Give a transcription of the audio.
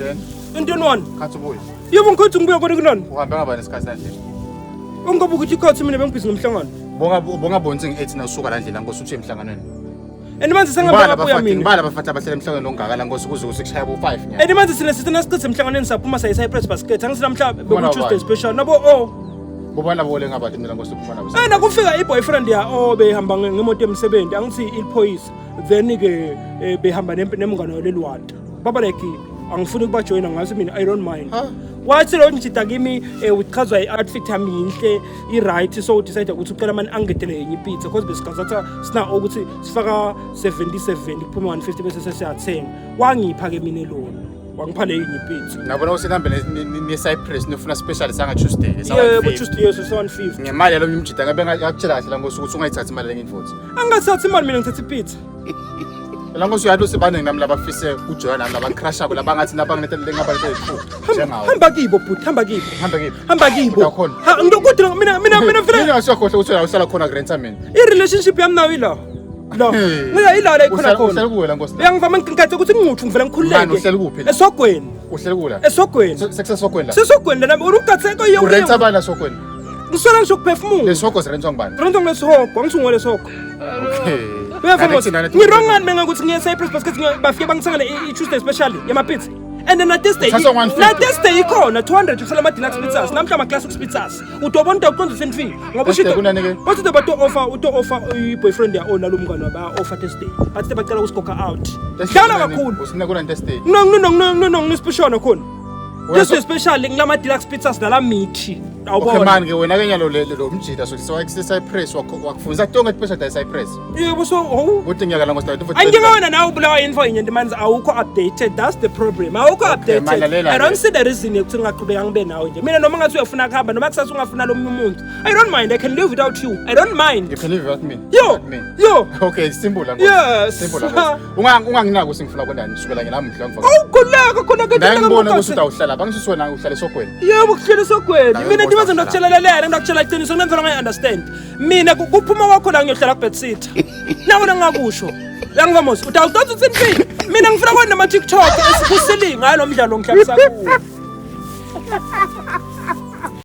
Then 21 khathi ubuye. yebo ngikhothi ngibuya kona kunani Uhambe ngaba nesikhathi sanje. ungabe ukuthi ikhothi mina bengibhizi ngomhlangano Bongabonzi ngi8 na usuka la ndlela ngosuthi uye emhlanganweni. Manje sengabuya mina ngibala abafathi abahlala emhlanganweni ongaka la ngosukuze kushaya bo5 nyaka. Manje sina sithina siqithe emhlanganweni saphuma sayi-Cypress basket angisina mhlawumbe beku-Tuesday special nabo Bobana bole ngabathi mina ngosukufana nakufika i-boyfriend behamba ngemoto yemsebenzi angithi iliphoyisa then ke behamba nemngane waleliwata baba like angifuni ukubajoyina ngathi mina I don't mind wathi lo njita kimi uchazwa i-outfit yami yinhle i-right so decide ukuthi ucela mani angedele yenye ipizza because besikazatha sina ukuthi sifaka 70 kuphuma 150 bese sesiyathenga wangipha ke mina lona wangipha le yenye ipizza nabona usehambe ne-Cypress nofuna special sanga Tuesday yebo Tuesday yeso 150 ngemali yalo mjita ngabe ngakutshela kahle la ngosuku ukuthi ungayithathi imali lengi-40 angathathi imali mina ngithatha ipizza la ngosuyathi usebaningi nami labafise ujoya nami labancrashako labangathi nabanginetele ngabalete njengawo hamba kibo bhuti hamba kibo hamba kibo ngidokuthi mina mina ngasiyakhohle ukuthi uhlala khona kurenta mina i-relationship yami nayo ila ngiya ilala ikhona khona uhlala kuwe la Nkosi uyangivama ngikhathi ukuthi nginguthu ngivela ngikhululeke uhlala kuphi esogweni uhlala kula esogweni sekusesogweni la sesogweni lana urukatheko yonke urenta abana esogweni ngisola ngisho kuphefumula lesoko sirentwa ngubani rento ngesihoko angisungole soko okay ngirongani menga ukuthi ngiye Cypress basket bafike bangisengele i-Tuesday special yamapizza and then na Thursday ikhona 200 usala ama deluxe pizzas namhla ama classic pizzas udobona into uqonda sentfini ngoba ushito bathi bato offer i-boyfriend ya ona lo mngane waba offer Thursday bathi bacela ukusigoka out dala kakhulu usina kuna Thursday no special khona Thursday special ngilama deluxe pizzas nala mithi okay man ke wena ke nyalo lo mjita so Cypress wakufunza tonke special Cypress yebo so uthi ngiyaka la ngosita angingona nawe ubulawa info inyende manzi awukho updated that's the problem awukho updated I don't see the reason ukuthi ngaqhubeka ngibe nawe nje mina noma ngathi uyafuna kuhamba noma kusasa ungafuna lo umuntu I don't mind I can live without you I don't mind you can live without me yo okay simple la yes simple la unganginaki ukuthi ngifuna kwendani sukela ngelami mhla ngifaka awukhuleka khona ke ngibona ukuthi utawuhlala bangisho wena uhlala esogweni yebo kuhlala esogweni mina ndibaza ndakutshela ndakutshela iqiniso ngenzela ngayi understand mina kuphuma kwakho la ngiyohlala ku bedsit nawe ngakusho yangivamos utawutatha utsentini mina ngifuna kwena ama TikTok esikusilinga ngalo mdlalo ngihlabisa kuwo